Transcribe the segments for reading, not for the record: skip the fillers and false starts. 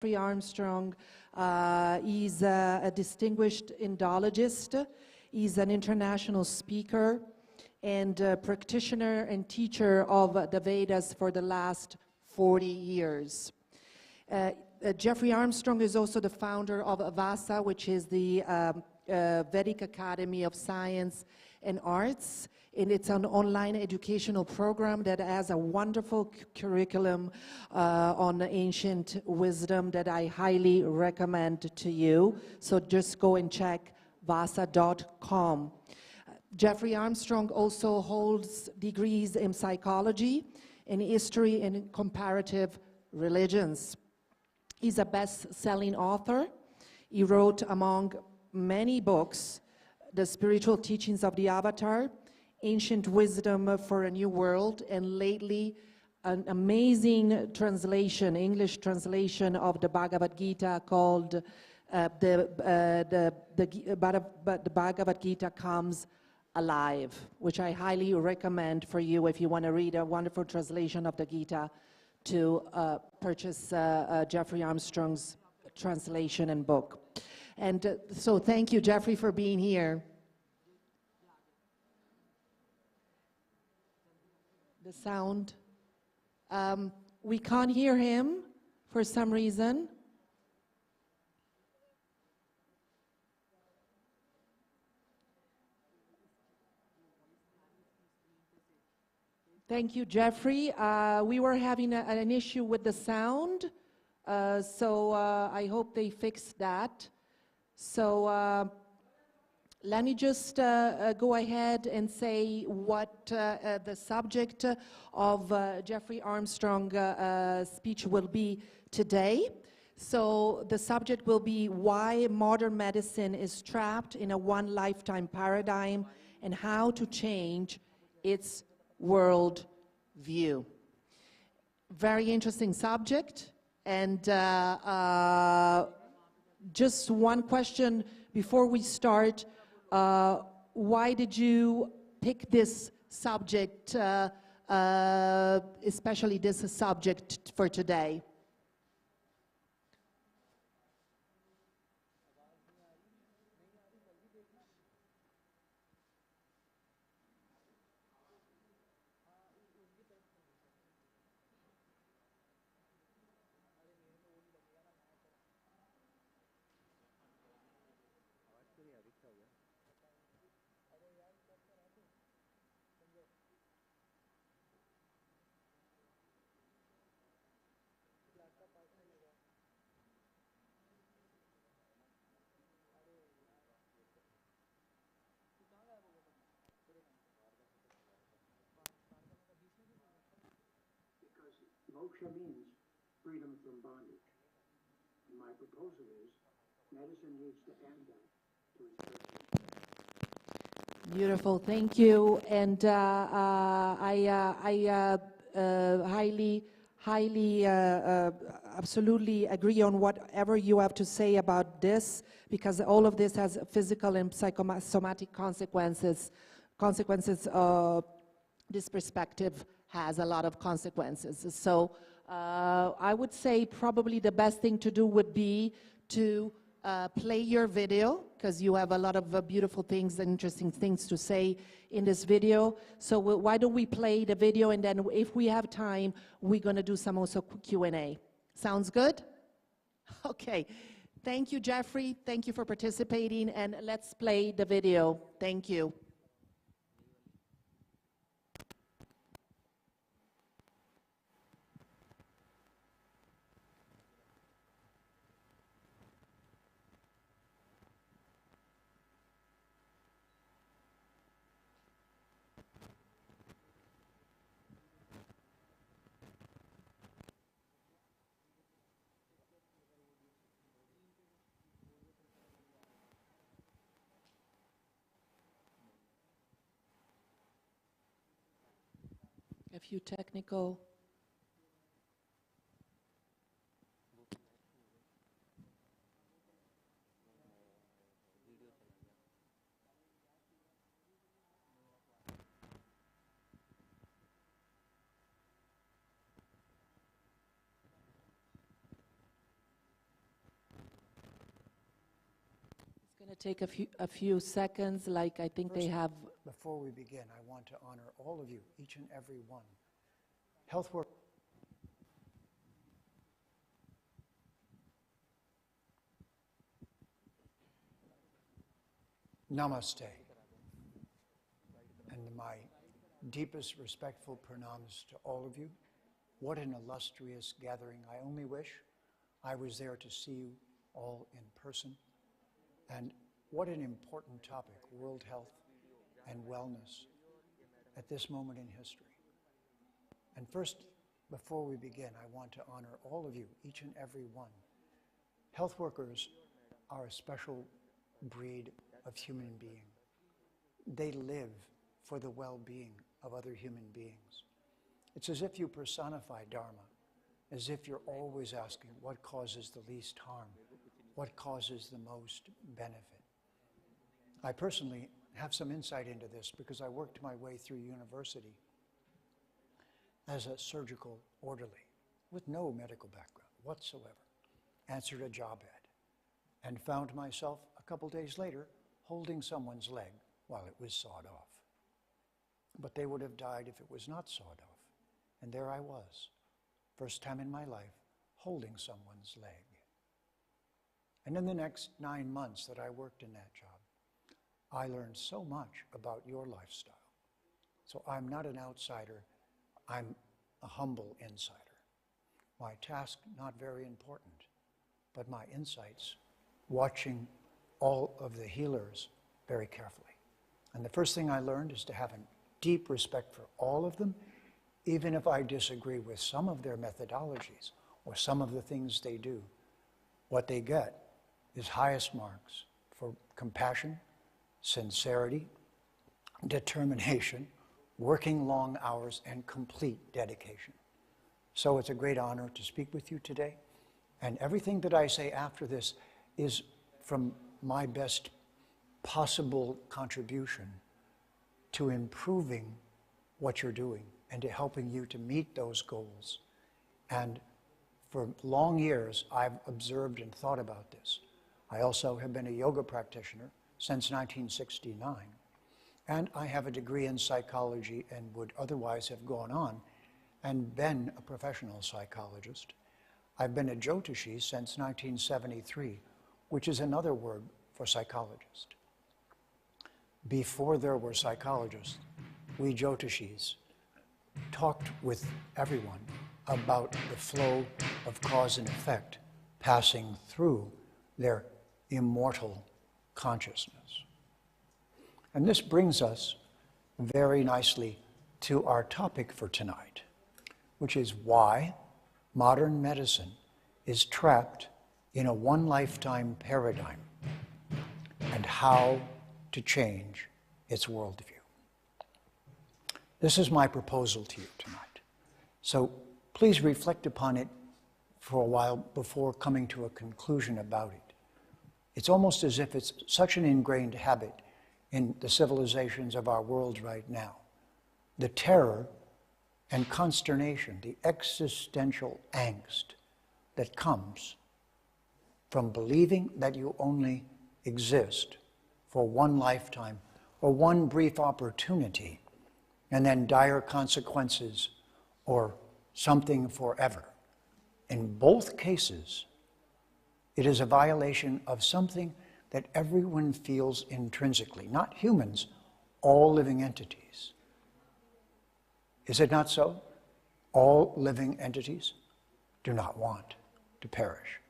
Jeffrey Armstrong is a distinguished Indologist. He's an international speaker and practitioner and teacher of the Vedas for the last 40 years. Jeffrey Armstrong is also the founder of VASA, which is the Vedic Academy of Science and Arts, and it's an online educational program that has a wonderful curriculum on ancient wisdom that I highly recommend to you. So just go and check vasa.com. Jeffrey Armstrong also holds degrees in psychology, in history, and in comparative religions. He's a best-selling author. He wrote, among many books, The Spiritual Teachings of the Avatar, Ancient Wisdom for a New World, and lately an amazing translation, English translation of the Bhagavad Gita called the Bhagavad Gita Comes Alive, which I highly recommend for you if you want to read a wonderful translation of the Gita to purchase Jeffrey Armstrong's translation and book. And so thank you, Jeffrey, for being here. The sound. We can't hear him for some reason. Thank you, Jeffrey. We were having an issue with the sound, so I hope they fixed that. So let me just go ahead and say what the subject of Jeffrey Armstrong's speech will be today. So the subject will be why modern medicine is trapped in a one-lifetime paradigm and how to change its world view. Very interesting subject, and just one question before we start. Why did you pick this subject, especially this subject for today? Moksha means freedom from bondage. And my proposal is medicine needs to end that to its purpose. Beautiful, thank you. And I absolutely agree on whatever you have to say about this, because all of this has physical and psychosomatic consequences. This perspective has a lot of consequences. So I would say probably the best thing to do would be to play your video, because you have a lot of beautiful things and interesting things to say in this video. So why don't we play the video, and then if we have time, we're going to do some also Q&A. Sounds good? Okay. Thank you, Jeffrey. Thank you for participating, and let's play the video. Thank you. A few technical. going to take a few seconds, like I think they have. Before we begin, I want to honor all of you, each and every one. Health work. Namaste. And my deepest respectful pranams to all of you. What an illustrious gathering. I only wish I was there to see you all in person. And what an important topic, world health and wellness at this moment in history. And first, before we begin, I want to honor all of you, each and every one. Health workers are a special breed of human being. They live for the well-being of other human beings. It's as if you personify Dharma, as if you're always asking what causes the least harm, what causes the most benefit. I personally have some insight into this because I worked my way through university as a surgical orderly with no medical background whatsoever. Answered a job ad and found myself a couple days later holding someone's leg while it was sawed off. But they would have died if it was not sawed off. And there I was, first time in my life, holding someone's leg. And in the next 9 months that I worked in that job, I learned so much about your lifestyle. So I'm not an outsider, I'm a humble insider. My task, not very important, but my insights, watching all of the healers very carefully. And the first thing I learned is to have a deep respect for all of them, even if I disagree with some of their methodologies or some of the things they do. What they get is highest marks for compassion, sincerity, determination, working long hours, and complete dedication. So it's a great honor to speak with you today. And everything that I say after this is from my best possible contribution to improving what you're doing and to helping you to meet those goals. And for long years, I've observed and thought about this. I also have been a yoga practitioner since 1969. And I have a degree in psychology and would otherwise have gone on and been a professional psychologist. I've been a Jyotishi since 1973, which is another word for psychologist. Before there were psychologists, we Jyotishis talked with everyone about the flow of cause and effect passing through their immortal consciousness. And this brings us very nicely to our topic for tonight, which is why modern medicine is trapped in a one-lifetime paradigm and how to change its worldview. This is my proposal to you tonight. So please reflect upon it for a while before coming to a conclusion about it. It's almost as if it's such an ingrained habit in the civilizations of our world right now. The terror and consternation, the existential angst that comes from believing that you only exist for one lifetime or one brief opportunity and then dire consequences or something forever. In both cases, it is a violation of something that everyone feels intrinsically, not humans, all living entities. Is it not so? All living entities do not want to perish.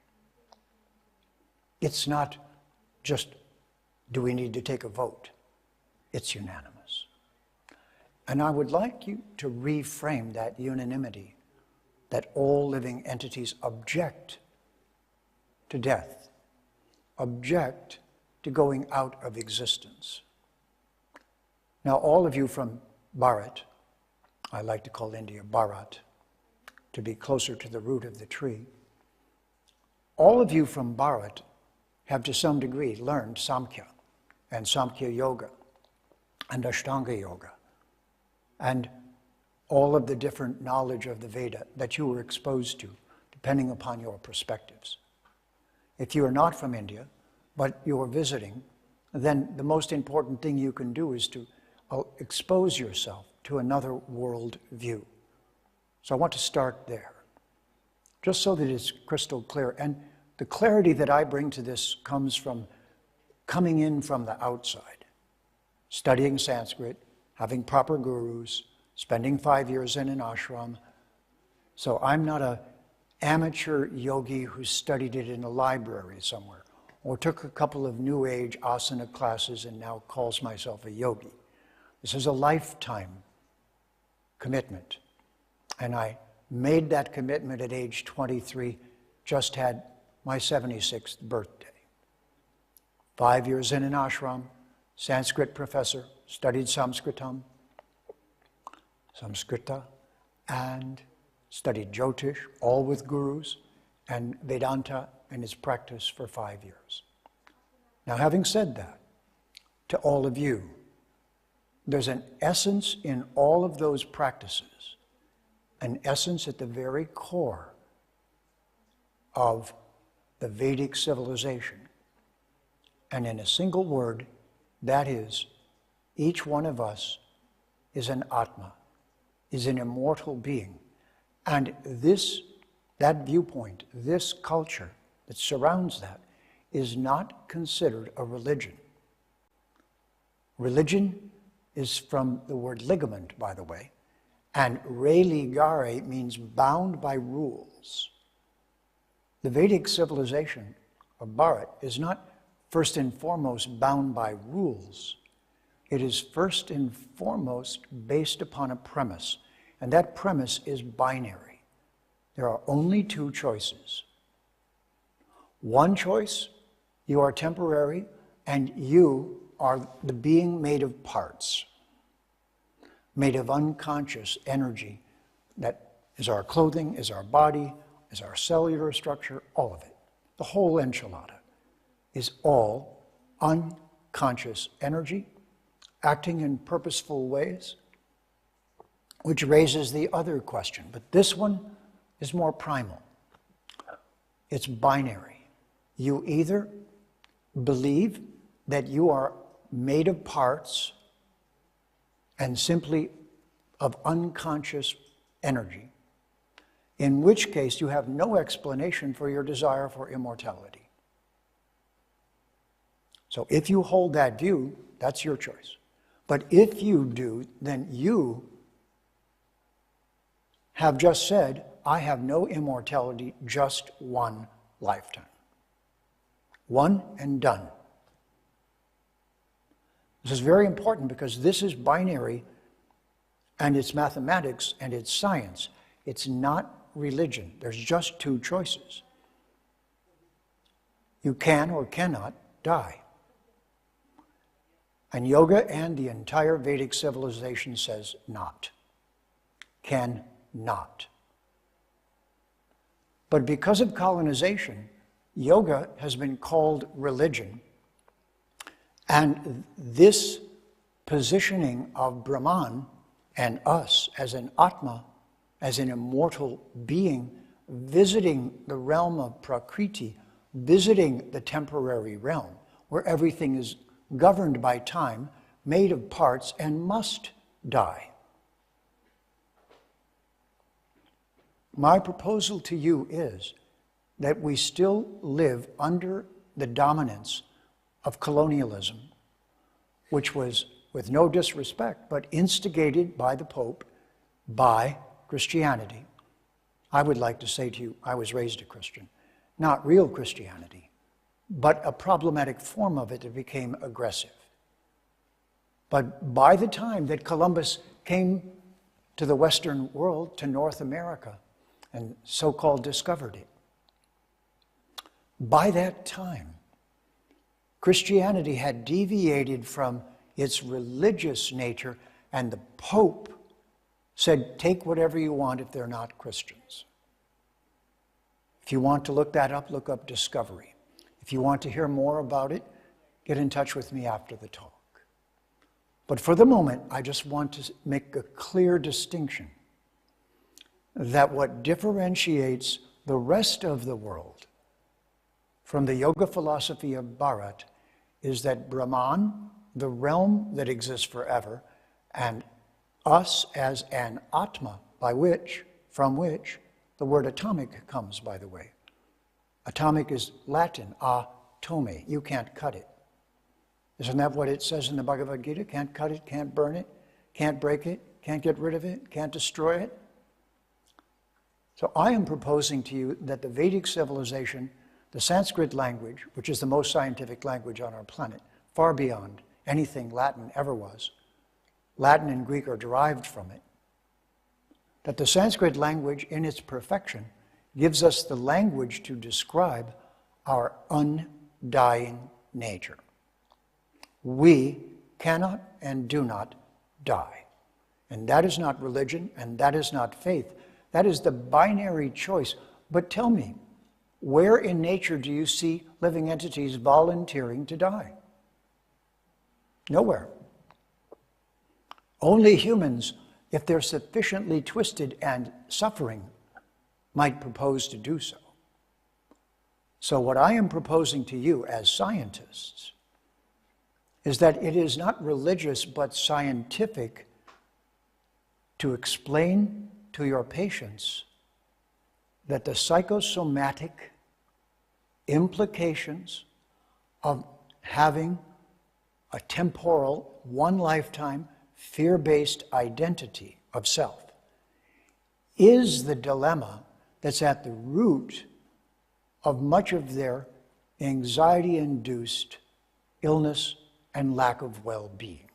It's not just, do we need to take a vote? It's unanimous. And I would like you to reframe that unanimity, that all living entities object to death, object to going out of existence. Now, all of you from Bharat, I like to call India Bharat, to be closer to the root of the tree. All of you from Bharat have to some degree learned Samkhya and Samkhya Yoga and Ashtanga Yoga and all of the different knowledge of the Veda that you were exposed to, depending upon your perspectives. If you are not from India, but you are visiting, then the most important thing you can do is to expose yourself to another world view. So I want to start there, just so that it's crystal clear. And the clarity that I bring to this comes from coming in from the outside, studying Sanskrit, having proper gurus, spending 5 years in an ashram. So I'm not an amateur yogi who studied it in a library somewhere, or took a couple of New Age asana classes and now calls myself a yogi. This is a lifetime commitment. And I made that commitment at age 23, just had my 76th birthday. 5 years in an ashram, Sanskrit professor, studied Samskrita, and studied Jyotish, all with gurus, and Vedanta and its practice for 5 years. Now, having said that, to all of you, there's an essence in all of those practices, an essence at the very core of the Vedic civilization. And in a single word, that is, each one of us is an Atma, is an immortal being. And that viewpoint, this culture that surrounds that, is not considered a religion. Religion is from the word ligament, by the way, and religare means bound by rules. The Vedic civilization of Bharat is not first and foremost bound by rules. It is first and foremost based upon a premise, and that premise is binary. There are only two choices. One choice, you are temporary, and you are the being made of parts, made of unconscious energy that is our clothing, is our body, is our cellular structure, all of it. The whole enchilada is all unconscious energy acting in purposeful ways, which raises the other question. But this one is more primal. It's binary. You either believe that you are made of parts and simply of unconscious energy, in which case you have no explanation for your desire for immortality. So if you hold that view, that's your choice. But if you do, then you have just said, I have no immortality, just one lifetime. One and done. This is very important because this is binary and it's mathematics and it's science. It's not religion. There's just two choices. You can or cannot die. And yoga and the entire Vedic civilization says not. Cannot. But because of colonization, yoga has been called religion. And this positioning of Brahman and us as an Atma, as an immortal being, visiting the realm of Prakriti, visiting the temporary realm, where everything is governed by time, made of parts, and must die. My proposal to you is that we still live under the dominance of colonialism, which was, with no disrespect, but instigated by the Pope, by Christianity. I would like to say to you, I was raised a Christian. Not real Christianity, but a problematic form of it that became aggressive. But by the time that Columbus came to the Western world, to North America, and so-called discovered it, by that time, Christianity had deviated from its religious nature, and the Pope said, take whatever you want if they're not Christians. If you want to look that up, look up Discovery. If you want to hear more about it, get in touch with me after the talk. But for the moment, I just want to make a clear distinction that what differentiates the rest of the world from the yoga philosophy of Bharat is that Brahman, the realm that exists forever, and us as an Atma, from which the word atomic comes, by the way. Atomic is Latin, atome. You can't cut it. Isn't that what it says in the Bhagavad Gita? Can't cut it, can't burn it, can't break it, can't get rid of it, can't destroy it. So I am proposing to you that the Vedic civilization, the Sanskrit language, which is the most scientific language on our planet, far beyond anything Latin ever was, Latin and Greek are derived from it, that the Sanskrit language in its perfection gives us the language to describe our undying nature. We cannot and do not die. And that is not religion, and that is not faith. That is the binary choice. But tell me, where in nature do you see living entities volunteering to die? Nowhere. Only humans, if they're sufficiently twisted and suffering, might propose to do so. So what I am proposing to you as scientists is that it is not religious but scientific to explain to your patients that the psychosomatic implications of having a temporal, one lifetime, fear-based identity of self is the dilemma that's at the root of much of their anxiety-induced illness and lack of well-being.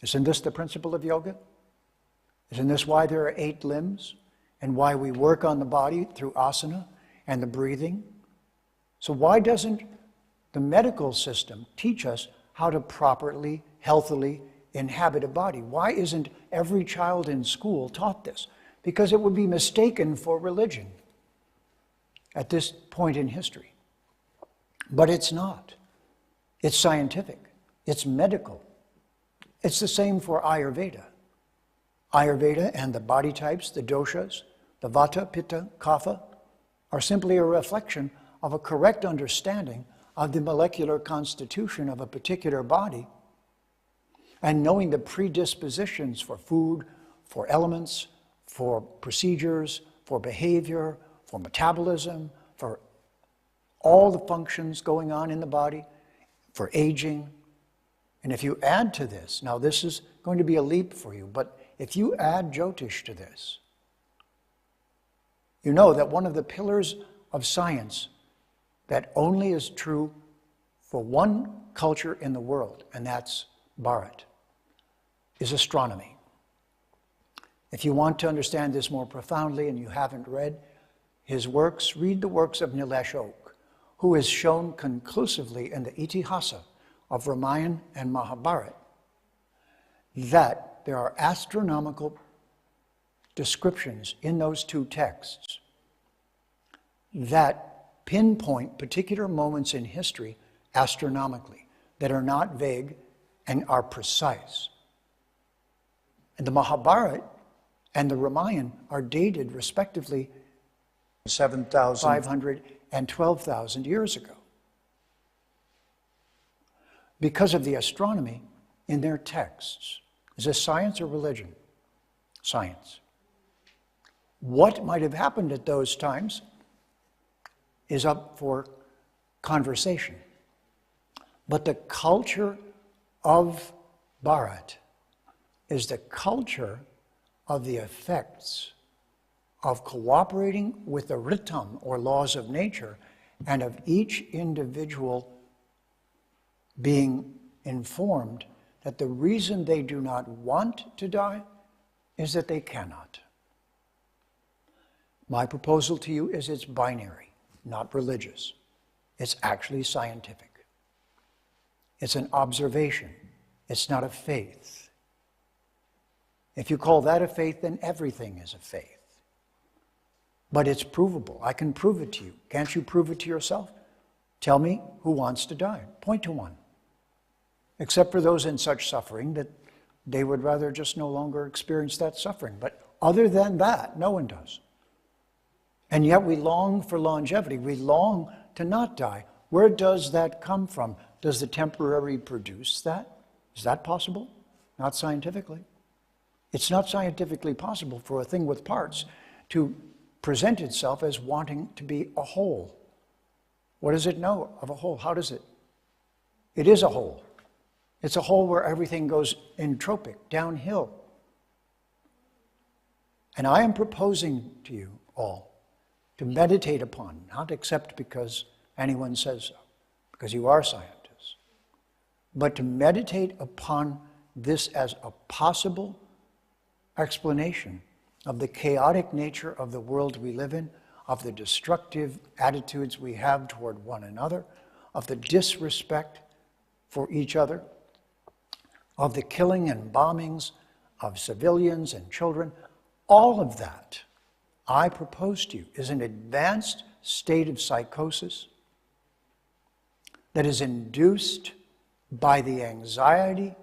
Isn't this the principle of yoga? Isn't this why there are 8 limbs and why we work on the body through asana and the breathing? So why doesn't the medical system teach us how to properly, healthily inhabit a body? Why isn't every child in school taught this? Because it would be mistaken for religion at this point in history. But it's not. It's scientific. It's medical. It's the same for Ayurveda. Ayurveda and the body types, the doshas, the vata, pitta, kapha, are simply a reflection of a correct understanding of the molecular constitution of a particular body and knowing the predispositions for food, for elements, for procedures, for behavior, for metabolism, for all the functions going on in the body, for aging. And if you add to this, now this is going to be a leap for you, but if you add Jyotish to this, you know that one of the pillars of science that only is true for one culture in the world, and that's Bharat, is astronomy. If you want to understand this more profoundly and you haven't read his works, read the works of Nilesh Oak, who is shown conclusively in the Itihasa of Ramayana and Mahabharata that there are astronomical descriptions in those 2 texts that pinpoint particular moments in history astronomically that are not vague and are precise. And the Mahabharata and the Ramayana are dated respectively 7,500 and 12,000 years ago because of the astronomy in their texts. Is this science or religion? Science. What might have happened at those times is up for conversation. But the culture of Bharat is the culture of the effects of cooperating with the ritam, or laws of nature, and of each individual being informed that the reason they do not want to die is that they cannot. My proposal to you is it's binary, not religious. It's actually scientific. It's an observation. It's not a faith. If you call that a faith, then everything is a faith. But it's provable. I can prove it to you. Can't you prove it to yourself? Tell me who wants to die. Point to one. Except for those in such suffering that they would rather just no longer experience that suffering. But other than that, no one does. And yet we long for longevity. We long to not die. Where does that come from? Does the temporary produce that? Is that possible? Not scientifically. It's not scientifically possible for a thing with parts to present itself as wanting to be a whole. What does it know of a whole? How does it? It is a whole. It's a whole where everything goes entropic, downhill. And I am proposing to you all to meditate upon, not accept because anyone says so, because you are scientists, but to meditate upon this as a possible explanation of the chaotic nature of the world we live in, of the destructive attitudes we have toward one another, of the disrespect for each other, of the killing and bombings of civilians and children. All of that, I propose to you, is an advanced state of psychosis that is induced by the anxiety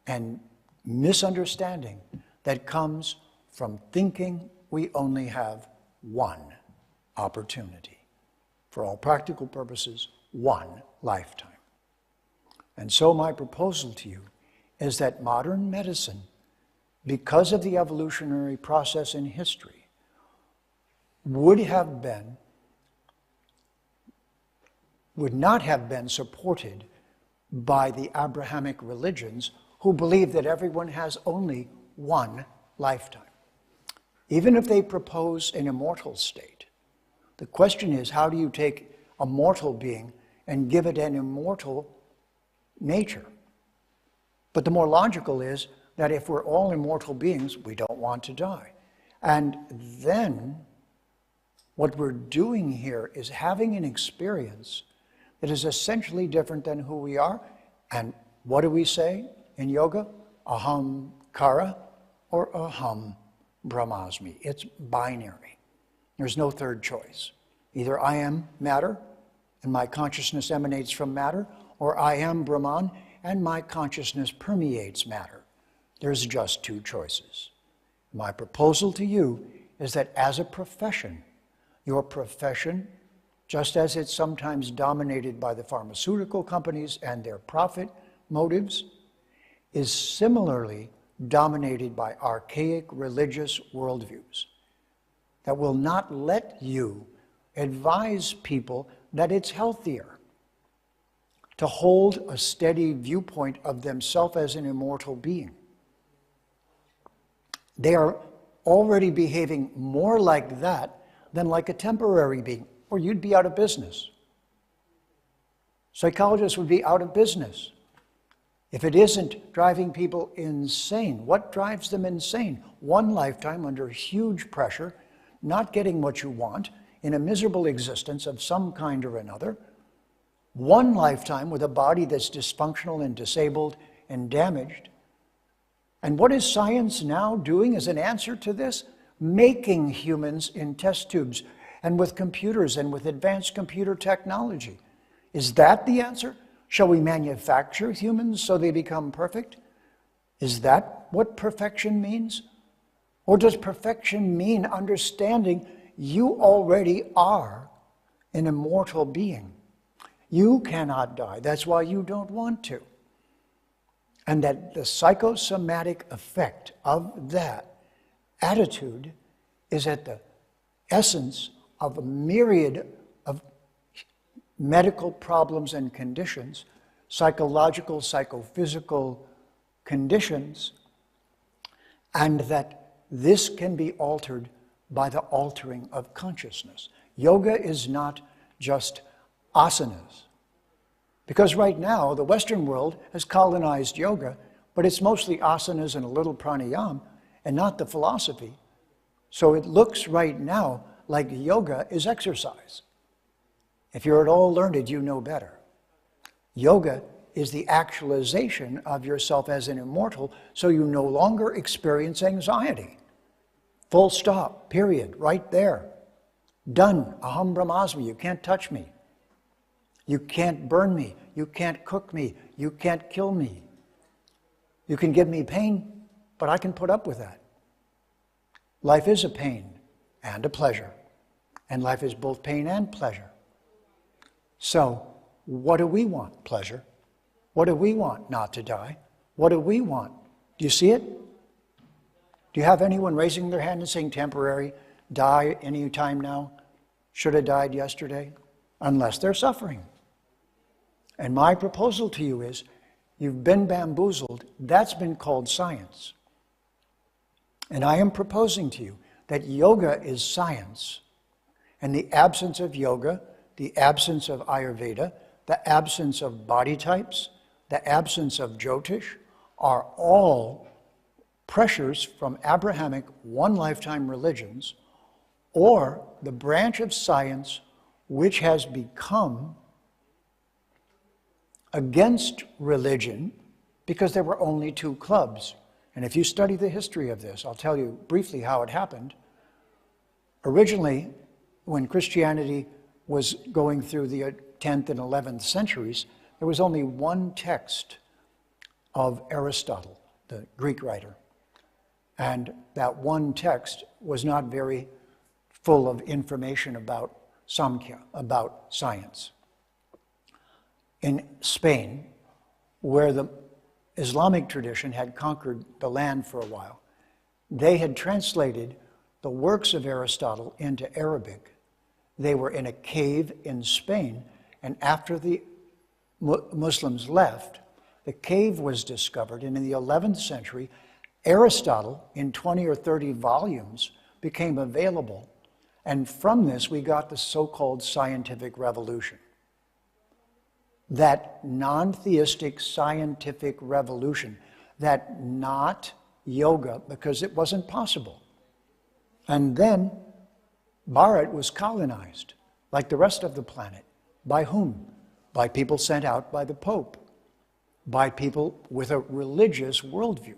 and misunderstanding that comes from thinking we only have one opportunity. For all practical purposes, one lifetime. And so my proposal to you is that modern medicine, because of the evolutionary process in history, would not have been supported by the Abrahamic religions who believe that everyone has only one lifetime. Even if they propose an immortal state, the question is, how do you take a mortal being and give it an immortal nature? But the more logical is that if we're all immortal beings, we don't want to die. And then what we're doing here is having an experience that is essentially different than who we are. And what do we say in yoga? Aham kara or aham brahmasmi. It's binary. There's no third choice. Either I am matter and my consciousness emanates from matter, or I am Brahman and my consciousness permeates matter. There's just two choices. My proposal to you is that as a profession, your profession, just as it's sometimes dominated by the pharmaceutical companies and their profit motives, is similarly dominated by archaic religious worldviews that will not let you advise people that it's healthier to hold a steady viewpoint of themselves as an immortal being. They are already behaving more like that than like a temporary being, or you'd be out of business. Psychologists would be out of business if it isn't driving people insane. What drives them insane? One lifetime under huge pressure, not getting what you want, in a miserable existence of some kind or another. One lifetime with a body that's dysfunctional and disabled and damaged. And what is science now doing as an answer to this? Making humans in test tubes and with computers and with advanced computer technology. Is that the answer? Shall we manufacture humans so they become perfect? Is that what perfection means? Or does perfection mean understanding you already are an immortal being? You cannot die. That's why you don't want to. And that the psychosomatic effect of that attitude is at the essence of a myriad of medical problems and conditions, psychological, psychophysical conditions, and that this can be altered by the altering of consciousness. Yoga is not just asanas. Because right now, the Western world has colonized yoga, but it's mostly asanas and a little pranayama, and not the philosophy. So it looks right now like yoga is exercise. If you're at all learned, you know better. Yoga is the actualization of yourself as an immortal, so you no longer experience anxiety. Full stop, period, right there. Done, aham brahmasmi, you can't touch me. You can't burn me, you can't cook me, you can't kill me. You can give me pain, but I can put up with that. Life is a pain and a pleasure, and life is both pain and pleasure. So, What do we want? Pleasure. What do we want? Not to die. What do we want? Do you see it? Do you have anyone raising their hand and saying temporary, die any time now? Should have died yesterday? Unless they're suffering. And my proposal to you is, you've been bamboozled. That's been called science. And I am proposing to you that yoga is science. And the absence of yoga, the absence of Ayurveda, the absence of body types, the absence of Jyotish are all pressures from Abrahamic one-lifetime religions, or the branch of science which has become against religion because there were only two clubs. And if you study the history of this, I'll tell you briefly how it happened. Originally, when Christianity was going through the 10th and 11th centuries, there was only one text of Aristotle, the Greek writer. And that one text was not very full of information about Samkhya, about science. In Spain, where the Islamic tradition had conquered the land for a while, they had translated the works of Aristotle into Arabic. They were in a cave in Spain, and after the Muslims left, the cave was discovered, and in the 11th century, Aristotle, in 20 or 30 volumes, became available, and from this we got the so-called scientific revolution. That non-theistic scientific revolution, that not yoga, because it wasn't possible. And then Bharat was colonized, like the rest of the planet. By whom? By people sent out by the Pope, by people with a religious worldview.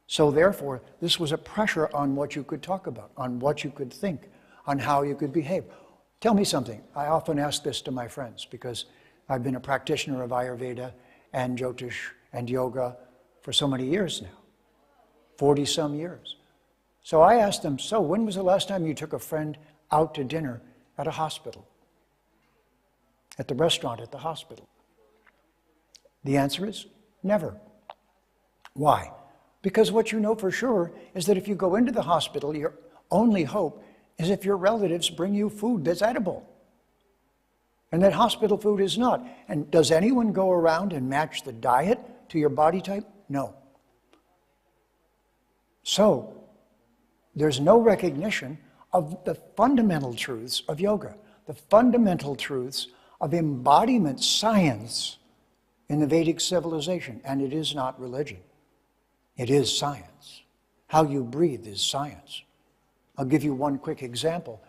So therefore, this was a pressure on what you could talk about, on what you could think, on how you could behave. Tell me something. I often ask this to my friends because I've been a practitioner of Ayurveda and Jyotish and yoga for so many years now, 40-some years. So I asked them, so when was the last time you took a friend out to dinner at a hospital? At the restaurant at the hospital? The answer is never. Why? Because what you know for sure is that if you go into the hospital, your only hope is if your relatives bring you food that's edible. And that hospital food is not. And does anyone go around and match the diet to your body type? No. So, there's no recognition of the fundamental truths of yoga, the fundamental truths of embodiment science in the Vedic civilization. And it is not religion. It is science. How you breathe is science. I'll give you one quick example.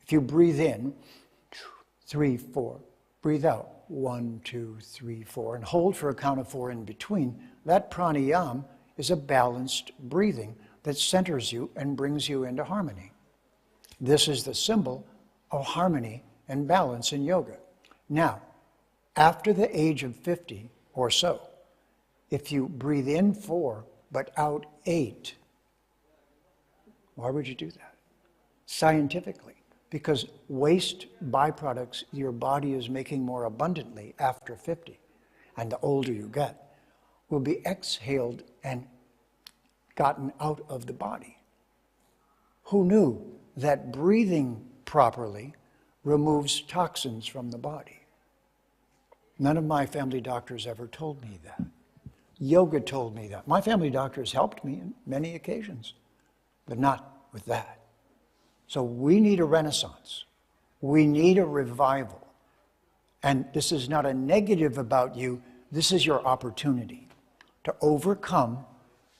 If you breathe in, 3, 4, breathe out, 1, 2, 3, 4, and hold for a count of 4 in between, that pranayama is a balanced breathing that centers you and brings you into harmony. This is the symbol of harmony and balance in yoga. Now, after the age of 50 or so, if you breathe in 4 but out 8, why would you do that? Scientifically, because waste byproducts your body is making more abundantly after 50, and the older you get, will be exhaled and gotten out of the body. Who knew that breathing properly removes toxins from the body? None of my family doctors ever told me that. Yoga told me that. My family doctors helped me on many occasions, but not with that. So we need a renaissance. We need a revival. And this is not a negative about you. This is your opportunity to overcome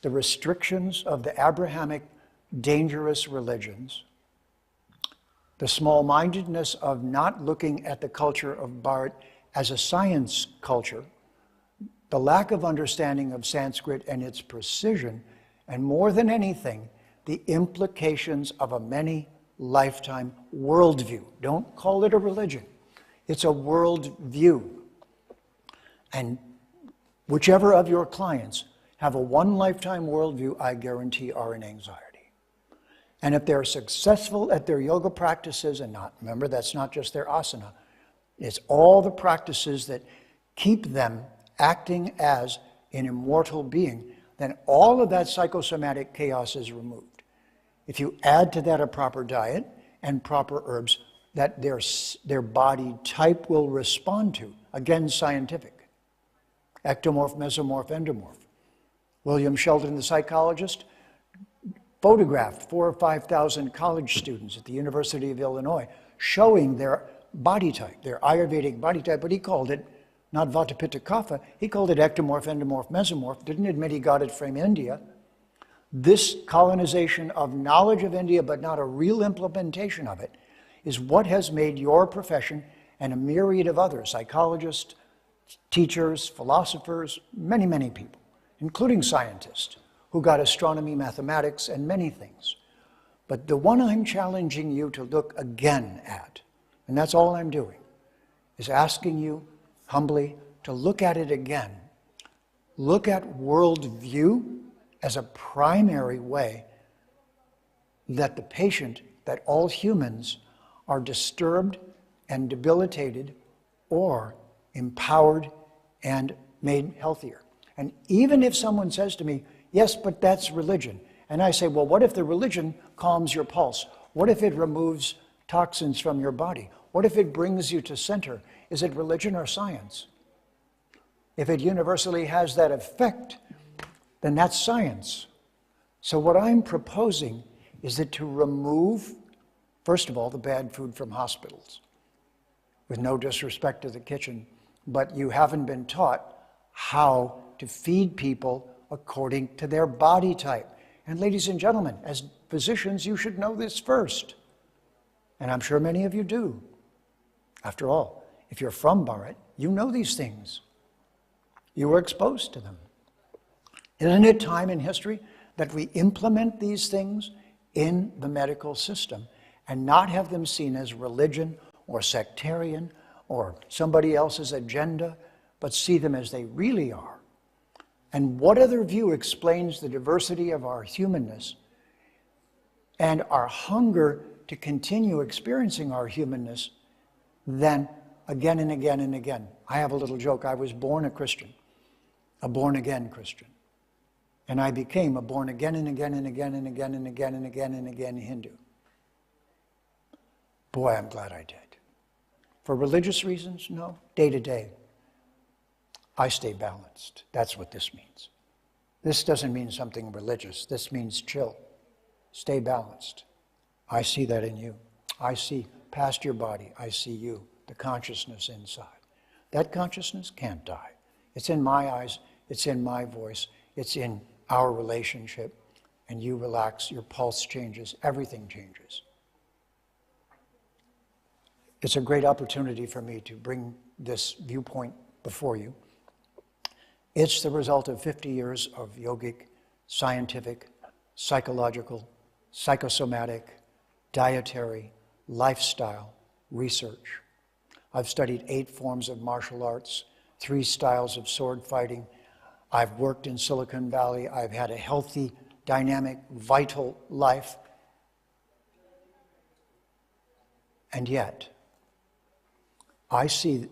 the restrictions of the Abrahamic dangerous religions, the small-mindedness of not looking at the culture of Bharat as a science culture, the lack of understanding of Sanskrit and its precision, and more than anything, the implications of a many-lifetime worldview. Don't call it a religion. It's a worldview. And whichever of your clients have a one-lifetime worldview, I guarantee are in anxiety. And if they're successful at their yoga practices and not, remember, that's not just their asana, It's all the practices that keep them acting as an immortal being. Then all of that psychosomatic chaos is removed. If you add to that a proper diet and proper herbs that their body type will respond to, again scientific, ectomorph, mesomorph, endomorph. William Sheldon, the psychologist, photographed 4,000 or 5,000 college students at the University of Illinois showing their body type, their Ayurvedic body type, but he called it not Vata Pitta Kapha, he called it ectomorph, endomorph, mesomorph, didn't admit he got it from India. This colonization of knowledge of India, but not a real implementation of it, is what has made your profession and a myriad of others, psychologists, teachers, philosophers, many, many people, including scientists, who got astronomy, mathematics, and many things. But the one I'm challenging you to look again at, and that's all I'm doing, is asking you humbly to look at it again. Look at worldview as a primary way that the patient, that all humans are disturbed and debilitated or empowered and made healthier. And even if someone says to me, yes, but that's religion. And I say, well, what if the religion calms your pulse? What if it removes toxins from your body? What if it brings you to center? Is it religion or science? If it universally has that effect, then that's science. So what I'm proposing is that to remove, first of all, the bad food from hospitals, with no disrespect to the kitchen, but you haven't been taught how to feed people according to their body type. And ladies and gentlemen, as physicians, you should know this first. And I'm sure many of you do. After all, if you're from Bharat, you know these things. You were exposed to them. Isn't it time in history that we implement these things in the medical system and not have them seen as religion or sectarian or somebody else's agenda, but see them as they really are? And what other view explains the diversity of our humanness and our hunger to continue experiencing our humanness than again and again and again? I have a little joke. I was born a Christian, a born-again Christian. And I became a born again and again and again and again and again and again and again Hindu. Boy, I'm glad I did. For religious reasons? No. Day to day. I stay balanced. That's what this means. This doesn't mean something religious. This means chill. Stay balanced. I see that in you. I see past your body. I see you, the consciousness inside. That consciousness can't die. It's in my eyes. It's in my voice. It's in our relationship. And you relax. Your pulse changes. Everything changes. It's a great opportunity for me to bring this viewpoint before you. It's the result of 50 years of yogic, scientific, psychological, psychosomatic, dietary, lifestyle research. I've studied 8 forms of martial arts, 3 styles of sword fighting. I've worked in Silicon Valley. I've had a healthy, dynamic, vital life. And yet, I see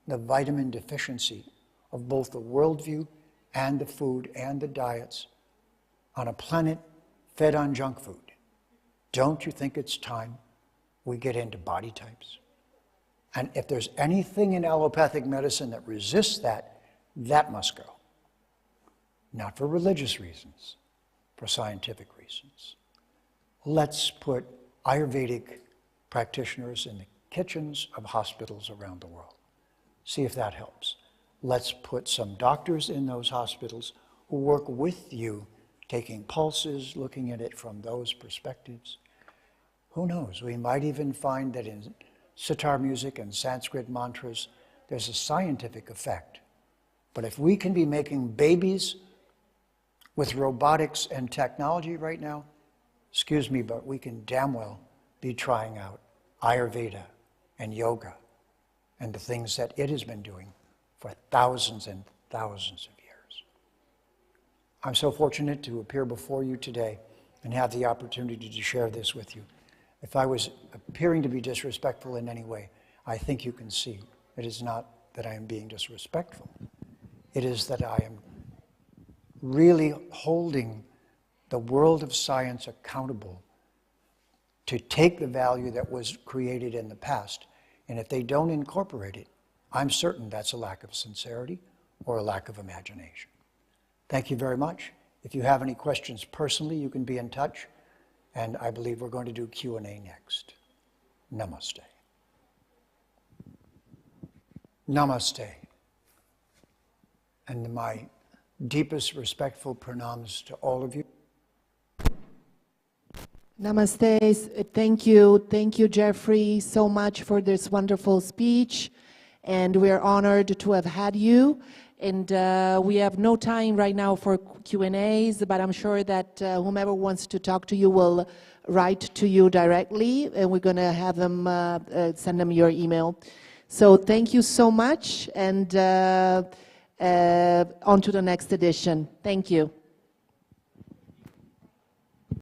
the vitamin deficiency of both the worldview and the food and the diets on a planet fed on junk food. Don't you think it's time we get into body types? And if there's anything in allopathic medicine that resists that, that must go. Not for religious reasons, for scientific reasons. Let's put Ayurvedic practitioners in the kitchens of hospitals around the world. See if that helps. Let's put some doctors in those hospitals who work with you, taking pulses, looking at it from those perspectives. Who knows? We might even find that in sitar music and Sanskrit mantras, there's a scientific effect. But if we can be making babies with robotics and technology right now, excuse me, but we can damn well be trying out Ayurveda and yoga and the things that it has been doing for thousands and thousands of years. I'm so fortunate to appear before you today and have the opportunity to share this with you. If I was appearing to be disrespectful in any way, I think you can see It is not that I am being disrespectful. It is that I am really holding the world of science accountable to take the value that was created in the past, and if they don't incorporate it, I'm certain that's a lack of sincerity or a lack of imagination. Thank you very much. If you have any questions personally, you can be in touch, and I believe we're going to do Q&A next. Namaste. Namaste. And my deepest respectful pranams to all of you. Namaste. Thank you, Jeffrey, so much for this wonderful speech. And we're honored to have had you. And we have no time right now for Q&As, but I'm sure that whomever wants to talk to you will write to you directly, and we're going to have them send them your email. So thank you so much, and on to the next edition. Thank you.